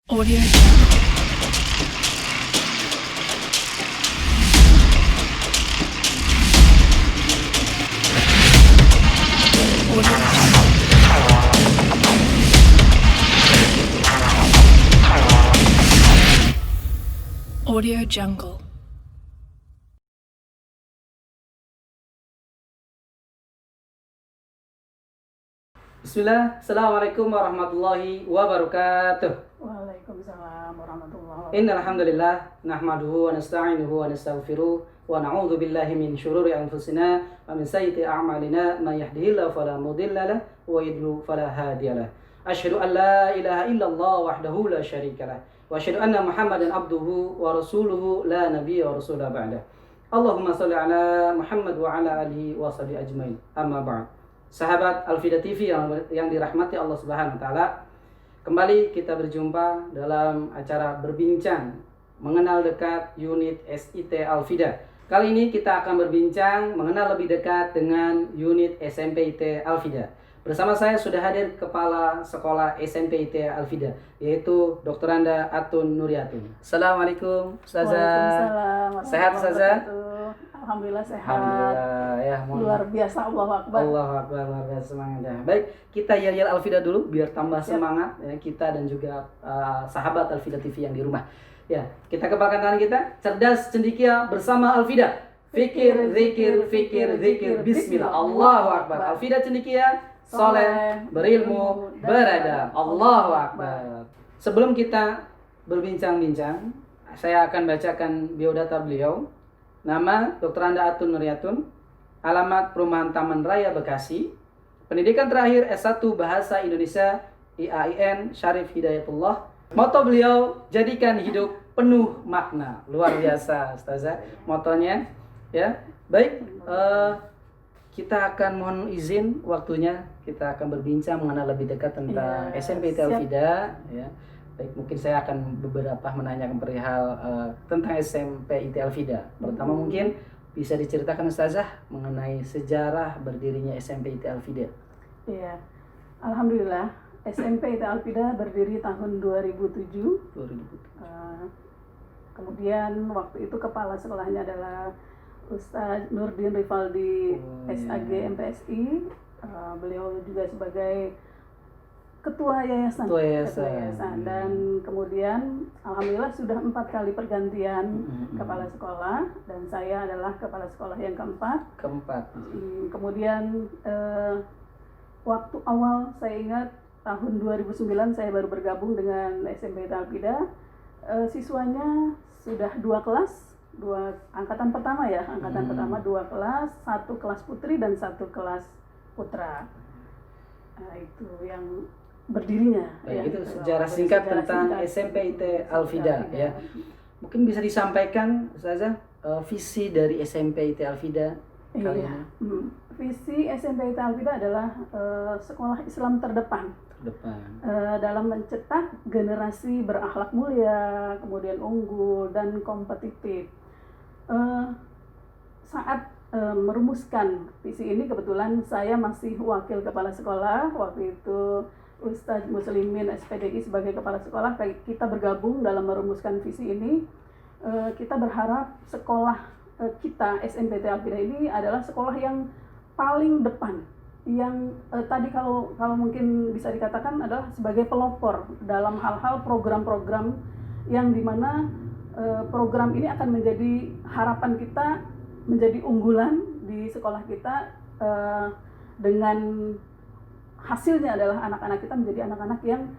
Audio Audio Jungle. Bismillah, Assalamualaikum warahmatullahi wabarakatuh. Waalaikumsalam warahmatullahi wabarakatuh. Innal hamdalillah nahmaduhu wa nasta'inuhu wa nastaghfiruh wa na'udzu billahi min syururi anfusina wa min sayyiati a'malina may yahdihillahu fala mudilla lahu wa yudlil fala hadiyalah. Asyhadu an la ilaha illallah wahdahu la syarikalah wa asyhadu anna Muhammadan abduhu wa rasuluhu la nabiyya wa rasula ba'da. Allahumma shalli ala Muhammad wa ala alihi wa sahbihi ajmain. Amma ba'd. Sahabat Al-Fida TV yang dirahmati Allah Subhanahu wa taala, kembali kita berjumpa dalam acara berbincang mengenal dekat unit SIT Al-Fida. Kali ini kita akan berbincang mengenal lebih dekat dengan unit SMP IT Al-Fida. Bersama saya sudah hadir Kepala Sekolah SMP IT Al-Fida, yaitu Dr. Anda Atun Nuriatun. Assalamualaikum Ustazah. Waalaikumsalam Sehat Ustazah? Alhamdulillah sehat. Alhamdulillah ya. Luar biasa, Allahu Akbar. Allahu Akbar, luar biasa semangatnya. Baik, kita yel-yel Al-Fida dulu biar tambah semangat ya, kita dan juga sahabat Al-Fida TV yang di rumah. Ya, kita kepalkan tangan kita, cerdas cendekia bersama Al-Fida. Fikir, zikir, fikir, zikir, bismillah. Allahu Akbar. Al-Fida cendekia, soleh, berilmu, beradab. Allahu Akbar. Sebelum kita berbincang-bincang, saya akan bacakan biodata beliau. Nama Dr. Anda Atun Nuriatun, alamat Perumahan Taman Raya Bekasi, pendidikan terakhir S1 Bahasa Indonesia IAIN Syarif Hidayatullah. Moto beliau, jadikan hidup penuh makna. Luar biasa Ustazah motonya ya. Baik, kita akan mohon izin waktunya, kita akan berbincang mengenal lebih dekat tentang SMP Al-Fida ya. Baik, mungkin saya akan beberapa menanyakan perihal tentang SMP IT Al-Fida. Pertama mungkin bisa diceritakan Ustazah mengenai sejarah berdirinya SMP IT Al-Fida. Iya. Alhamdulillah, SMP IT Al-Fida berdiri tahun 2007. Kemudian waktu itu kepala sekolahnya adalah Ustaz Nurdin Rifaldi SAG MPSI. Beliau juga sebagai ketua yayasan. Dan kemudian alhamdulillah sudah 4 kali pergantian kepala sekolah, dan saya adalah kepala sekolah yang keempat. Kemudian waktu awal saya ingat tahun 2009 saya baru bergabung dengan SMP Al-Fida. Siswanya sudah 2 kelas, 2 angkatan pertama ya, pertama 2 kelas, 1 kelas putri dan 1 kelas putra. Itu yang berdirinya. Baik, ya, itu sejarah singkat tentang SMP IT Al-Fida ya. Mungkin bisa disampaikan Ustazah visi dari SMP IT Al-Fida kali ini. Visi SMP IT Al-Fida adalah sekolah Islam terdepan. Dalam mencetak generasi berakhlak mulia, kemudian unggul dan kompetitif. Saat merumuskan visi ini, kebetulan saya masih wakil kepala sekolah waktu itu. Ustadz Muslimin SPDI sebagai kepala sekolah, kita bergabung dalam merumuskan visi ini. Kita berharap sekolah kita SMP Al-Fida ini adalah sekolah yang paling depan, yang tadi kalau mungkin bisa dikatakan adalah sebagai pelopor dalam hal-hal program-program yang dimana program ini akan menjadi harapan kita menjadi unggulan di sekolah kita, dengan hasilnya adalah anak-anak kita menjadi anak-anak yang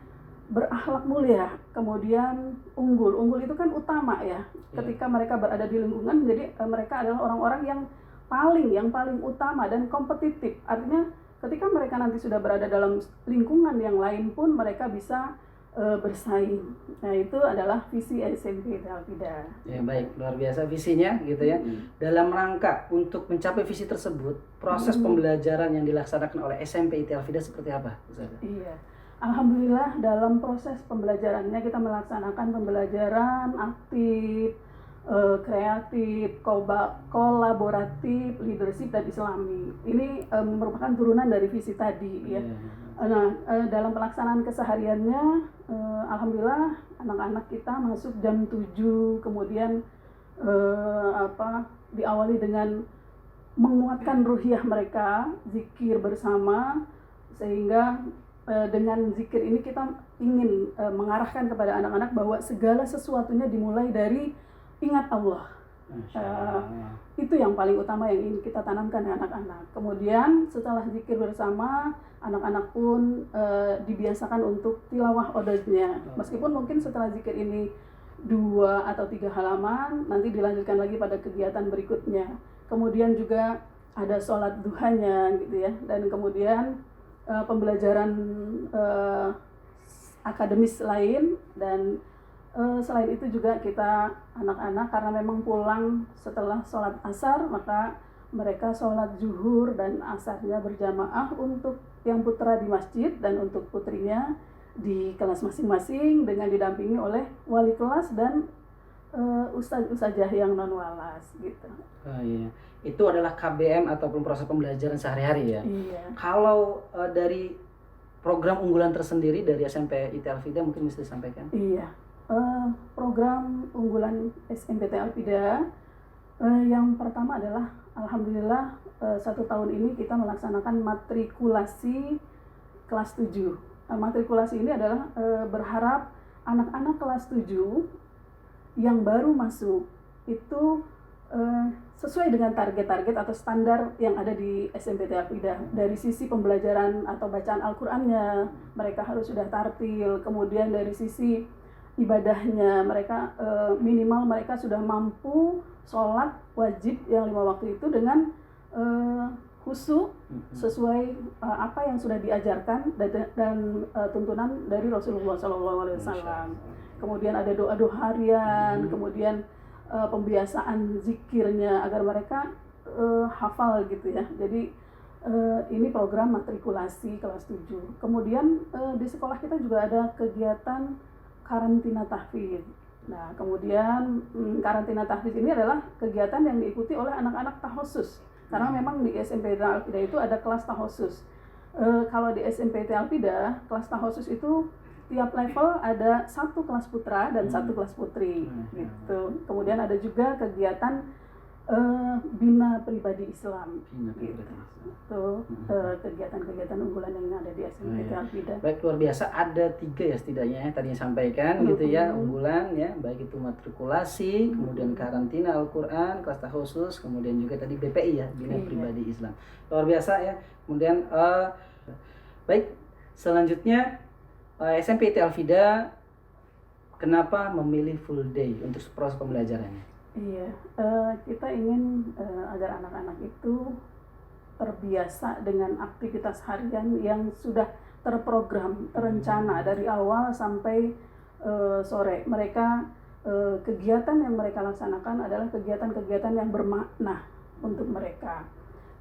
berakhlak mulia, kemudian unggul. Unggul itu kan utama ya. Ketika mereka berada di lingkungan, jadi mereka adalah orang-orang yang paling utama dan kompetitif. Artinya ketika mereka nanti sudah berada dalam lingkungan yang lain pun mereka bisa bersaing. Nah, itu adalah visi SMP Al-Fida. Ya, baik, luar biasa visinya gitu ya. Dalam rangka untuk mencapai visi tersebut, proses pembelajaran yang dilaksanakan oleh SMP Al-Fida seperti apa, Ustazah? Iya. Alhamdulillah dalam proses pembelajarannya kita melaksanakan pembelajaran aktif, kreatif, kolaboratif, leadership dan islami. Ini merupakan turunan dari visi tadi ya. Dalam pelaksanaan kesehariannya, alhamdulillah anak-anak kita masuk jam 7, kemudian diawali dengan menguatkan ruhiyah mereka, zikir bersama, sehingga dengan zikir ini kita ingin mengarahkan kepada anak-anak bahwa segala sesuatunya dimulai dari ingat Allah. Itu yang paling utama yang ingin kita tanamkan ke anak-anak. Kemudian setelah zikir bersama, anak-anak pun dibiasakan untuk tilawah odosnya. Meskipun mungkin setelah zikir ini 2 atau 3 halaman, nanti dilanjutkan lagi pada kegiatan berikutnya. Kemudian juga ada sholat duhanya gitu ya, dan kemudian pembelajaran akademis lain, dan selain itu juga kita anak-anak karena memang pulang setelah sholat asar, maka mereka sholat zuhur dan asarnya berjamaah untuk yang putra di masjid dan untuk putrinya di kelas masing-masing dengan didampingi oleh wali kelas dan ustadz-ustadzah yang non walas gitu. Oh iya, itu adalah KBM ataupun proses pembelajaran sehari-hari ya. Iya. Kalau dari program unggulan tersendiri dari SMP IT Al-Fida mungkin bisa disampaikan. Iya. Program unggulan SMPT Al-Fida yang pertama adalah alhamdulillah 1 tahun ini kita melaksanakan matrikulasi kelas 7. Matrikulasi ini adalah berharap anak-anak kelas 7 yang baru masuk itu sesuai dengan target-target atau standar yang ada di SMPT Al-Fida. Dari sisi pembelajaran atau bacaan Al-Qur'annya mereka harus sudah tartil, kemudian dari sisi ibadahnya mereka minimal mereka sudah mampu sholat wajib yang 5 waktu itu dengan khusyuk sesuai apa yang sudah diajarkan dan tuntunan dari Rasulullah SAW. Kemudian ada doa-doa harian, kemudian pembiasaan zikirnya agar mereka hafal gitu ya. Jadi ini program matrikulasi kelas 7. Kemudian di sekolah kita juga ada kegiatan karantina tahfidz. Nah, kemudian karantina tahfidz ini adalah kegiatan yang diikuti oleh anak-anak tahosus. Karena memang di SMPT Al-Fida itu ada kelas tahosus. Kalau di SMPT Al-Fida, kelas tahosus itu tiap level ada 1 kelas putra dan 1 kelas putri gitu. Kemudian ada juga kegiatan bina pribadi Islam gitu. Itu kegiatan-kegiatan unggulan yang ada di SMPT Al-Fida. Baik, luar biasa, ada 3 ya setidaknya ya tadi sampaikan gitu ya, unggulan ya, baik itu matrikulasi, kemudian karantina Al-Qur'an, kelas khusus, kemudian juga tadi BPI ya, bina pribadi Islam. Luar biasa ya. Kemudian baik, selanjutnya SMPT Al-Fida kenapa memilih full day untuk proses pembelajarannya? Iya, kita ingin agar anak-anak itu terbiasa dengan aktivitas harian yang sudah terprogram, terencana dari awal sampai sore. Mereka kegiatan yang mereka laksanakan adalah kegiatan-kegiatan yang bermakna untuk mereka.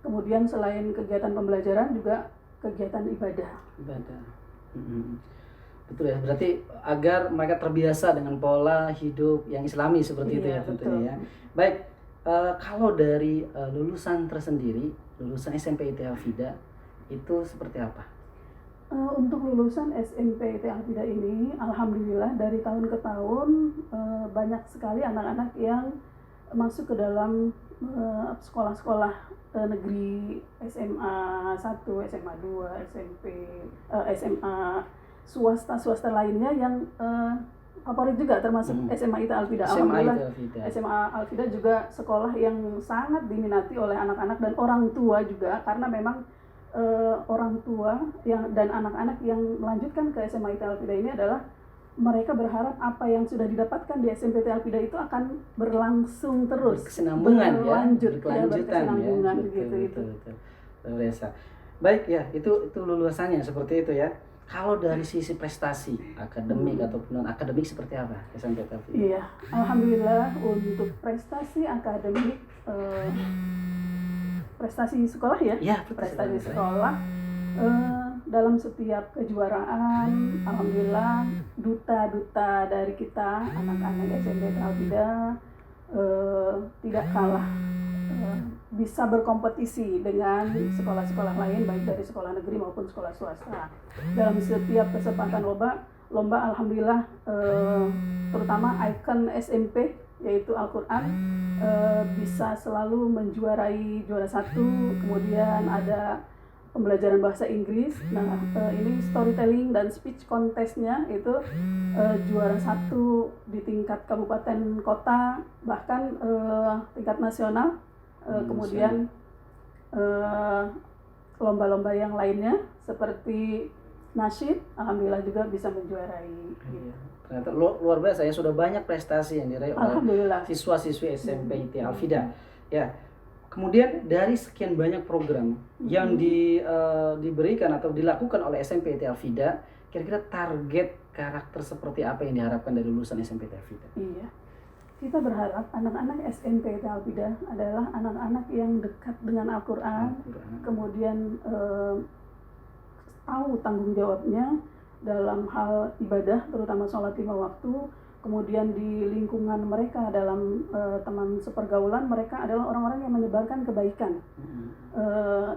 Kemudian selain kegiatan pembelajaran juga kegiatan ibadah. Betul ya, berarti agar mereka terbiasa dengan pola hidup yang islami seperti itu ya tentunya ya. Baik, kalau dari lulusan tersendiri, lulusan SMPT Al-Fida itu seperti apa? Untuk lulusan SMPT Al-Fida ini, alhamdulillah dari tahun ke tahun banyak sekali anak-anak yang masuk ke dalam sekolah-sekolah negeri SMA 1, SMA 2, SMP, SMA swasta lainnya yang favorit juga termasuk SMA IT Al-Fida. Alhamdulillah SMA Al-Fida juga sekolah yang sangat diminati oleh anak-anak dan orang tua juga, karena memang orang tua dan anak-anak yang melanjutkan ke SMA IT Al-Fida ini adalah mereka berharap apa yang sudah didapatkan di SMPT Al-Fida itu akan berlangsung terus, berlanjut, berkesinambungan gitu. Betul. Biasa. Baik ya, itu lulusannya seperti itu ya. Kalau dari sisi prestasi akademik ataupun non akademik seperti apa SMPT Al-Fida? Iya, alhamdulillah untuk prestasi akademik, prestasi sekolah ya, prestasi sekolah dalam setiap kejuaraan, alhamdulillah duta dari kita anak-anak SMPT Al-Fida tidak kalah bisa berkompetisi dengan sekolah-sekolah lain, baik dari sekolah negeri maupun sekolah swasta. Dalam setiap kesempatan lomba lomba alhamdulillah terutama ikon SMP yaitu Al-Quran bisa selalu menjuarai juara 1, kemudian ada pembelajaran bahasa Inggris. Nah, ini storytelling dan speech contestnya itu juara 1 di tingkat kabupaten kota, bahkan tingkat nasional. Kemudian lomba-lomba yang lainnya seperti nasyid, alhamdulillah juga bisa menjuarai. Iya. Ternyata luar biasa ya, sudah banyak prestasi yang diraih oleh siswa-siswi SMP IT Al-Fida. Ya. Kemudian dari sekian banyak program yang diberikan atau dilakukan oleh SMP IT Al-Fida, kira-kira target karakter seperti apa yang diharapkan dari lulusan SMP IT Al-Fida? Iya. Kita berharap anak-anak SMP IT Al-Fida adalah anak-anak yang dekat dengan Al-Quran, kemudian tahu tanggung jawabnya dalam hal ibadah, terutama sholat 5 waktu, kemudian di lingkungan mereka dalam teman sepergaulan mereka adalah orang-orang yang menyebarkan kebaikan,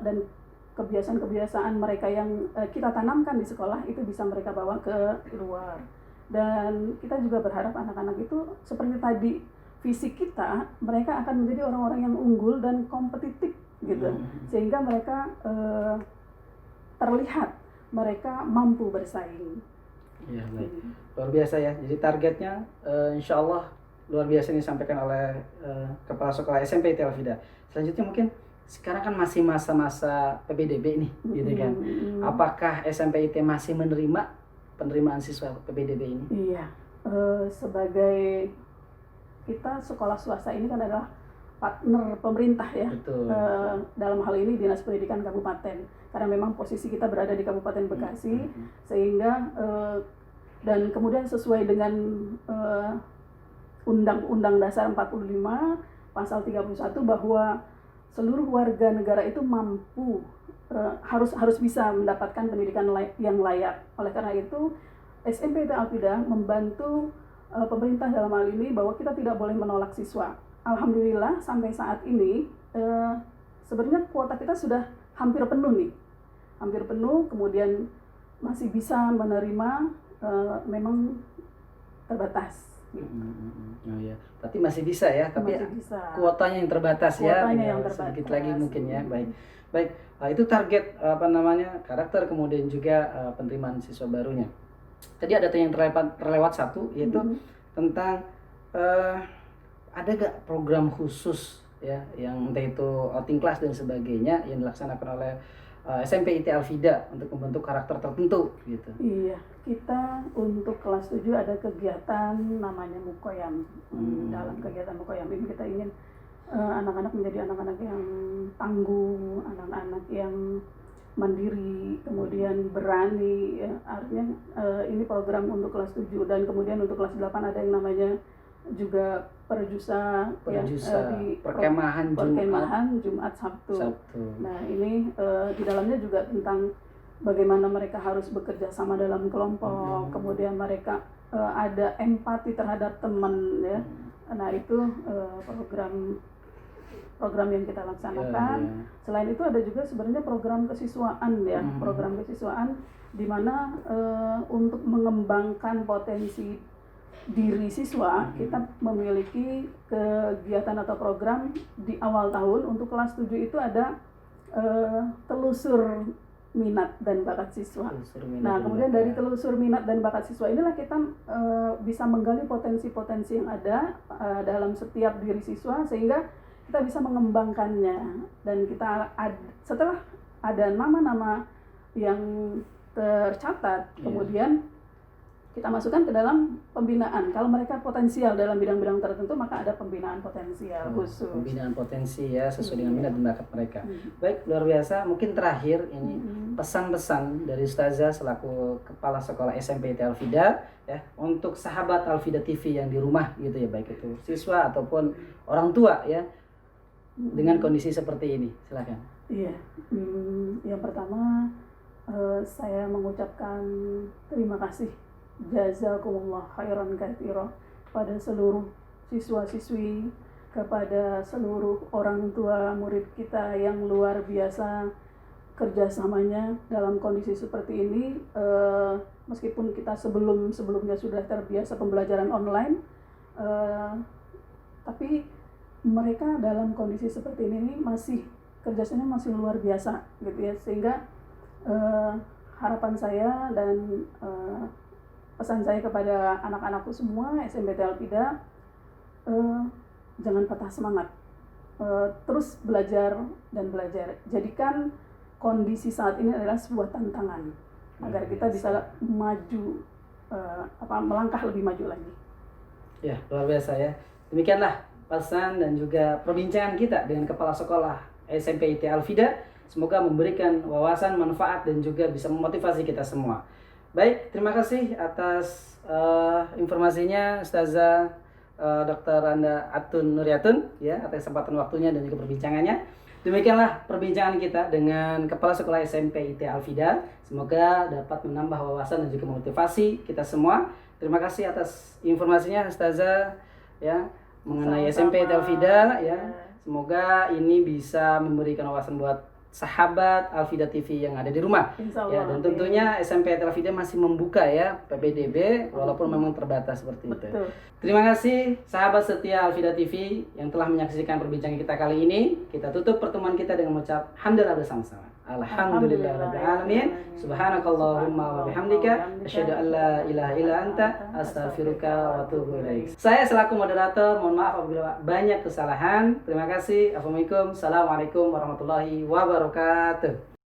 dan kebiasaan-kebiasaan mereka yang kita tanamkan di sekolah itu bisa mereka bawa ke luar. Dan kita juga berharap anak-anak itu seperti tadi, fisik kita, mereka akan menjadi orang-orang yang unggul dan kompetitif gitu, sehingga mereka terlihat mereka mampu bersaing. Iya, baik. Luar biasa ya. Jadi targetnya insya Allah luar biasa ini disampaikan oleh Kepala Sekolah SMP IT Al-Fida. Selanjutnya mungkin sekarang kan masih masa-masa PPDB nih, gitu kan. Apakah SMP IT masih menerima penerimaan siswa PPDB ini? Iya, sebagai kita sekolah swasta ini kan adalah partner pemerintah ya. Betul. Dalam hal ini Dinas Pendidikan Kabupaten, karena memang posisi kita berada di Kabupaten Bekasi, sehingga dan kemudian sesuai dengan Undang-Undang Dasar 45 Pasal 31 bahwa seluruh warga negara itu mampu harus bisa mendapatkan pendidikan yang layak. Oleh karena itu SMP IT Al-Fida membantu pemerintah dalam hal ini bahwa kita tidak boleh menolak siswa. Alhamdulillah sampai saat ini sebenarnya kuota kita sudah hampir penuh nih, hampir penuh. Kemudian masih bisa menerima, memang terbatas. Oh ya, berarti masih bisa ya, tapi bisa. Kuotanya yang terbatas Kuotanya ya, yang terbatas. sedikit lagi mungkin ya. Baik. Itu target karakter, kemudian juga penerimaan siswa barunya. Tadi ada yang terlewat satu, yaitu tentang ada gak program khusus ya yang entah itu outing class dan sebagainya yang dilaksanakan oleh SMP IT Al-Fida untuk membentuk karakter tertentu gitu? Iya, kita untuk kelas 7 ada kegiatan namanya Mukoyam. Dalam kegiatan Mukoyam ini kita ingin anak-anak menjadi anak-anak yang tangguh, anak-anak yang mandiri, kemudian berani ya. Artinya ini program untuk kelas 7, dan kemudian untuk kelas 8 ada yang namanya juga perjusa ya, di perkemahan Jumat Sabtu. Nah ini di dalamnya juga tentang bagaimana mereka harus bekerja sama dalam kelompok, kemudian mereka ada empati terhadap teman ya. Nah itu program yang kita laksanakan. Selain itu ada juga sebenarnya program kesiswaan ya, program kesiswaan di mana untuk mengembangkan potensi diri siswa, kita memiliki kegiatan atau program di awal tahun. Untuk kelas 7 itu ada telusur minat dan bakat siswa. Kemudian dari telusur minat dan bakat siswa inilah kita bisa menggali potensi-potensi yang ada dalam setiap diri siswa, sehingga kita bisa mengembangkannya. Dan kita setelah ada nama-nama yang tercatat, kemudian kita masukkan ke dalam pembinaan. Kalau mereka potensial dalam bidang-bidang tertentu, maka ada pembinaan potensial khusus. Pembinaan potensi ya, sesuai dengan minat dan bakat mereka. Baik, luar biasa. Mungkin terakhir ini pesan-pesan dari Ustazah selaku Kepala Sekolah SMP IT Al-Fida ya, untuk sahabat Al-Fida TV yang di rumah gitu ya, baik itu siswa ataupun orang tua ya, dengan kondisi seperti ini. Silakan. Iya. Yang pertama saya mengucapkan terima kasih, jazakumullah khairan katsira, pada seluruh siswa-siswi, kepada seluruh orang tua murid kita yang luar biasa kerjasamanya dalam kondisi seperti ini. meskipun kita sebelumnya sudah terbiasa pembelajaran online, tapi mereka dalam kondisi seperti ini masih kerjasama masih luar biasa gitu ya, sehingga harapan saya dan pesan saya kepada anak-anakku semua SMPT Alfida, jangan patah semangat, terus belajar dan belajar. Jadikan kondisi saat ini adalah sebuah tantangan agar kita bisa maju, melangkah lebih maju lagi. Ya, luar biasa ya. Demikianlah pesan dan juga perbincangan kita dengan Kepala Sekolah SMP IT Alfida. Semoga memberikan wawasan, manfaat, dan juga bisa memotivasi kita semua. Baik, terima kasih atas informasinya Ustazah Dr. Anda Atun Nuryatun ya, atas kesempatan waktunya dan juga perbincangannya. Demikianlah perbincangan kita dengan Kepala Sekolah SMP IT Alfida. Semoga dapat menambah wawasan dan juga memotivasi kita semua. Terima kasih atas informasinya Ustazah ya mengenai SMP IT Alfida ya. Semoga ini bisa memberikan wawasan buat sahabat Alfida TV yang ada di rumah. Ya, dan tentunya SMP Alfida masih membuka ya PPDB walaupun memang terbatas seperti itu. Terima kasih sahabat setia Alfida TV yang telah menyaksikan perbincangan kita kali ini. Kita tutup pertemuan kita dengan mengucap hamdalah bersama-sama. Alhamdulillahirabbil alamin. Subhanakallahumma wa bihamdika asyhadu an la ilaha illa anta astaghfiruka wa atubu ilaik. Saya selaku moderator mohon maaf apabila banyak kesalahan. Terima kasih. Assalamualaikum warahmatullahi wabarakatuh.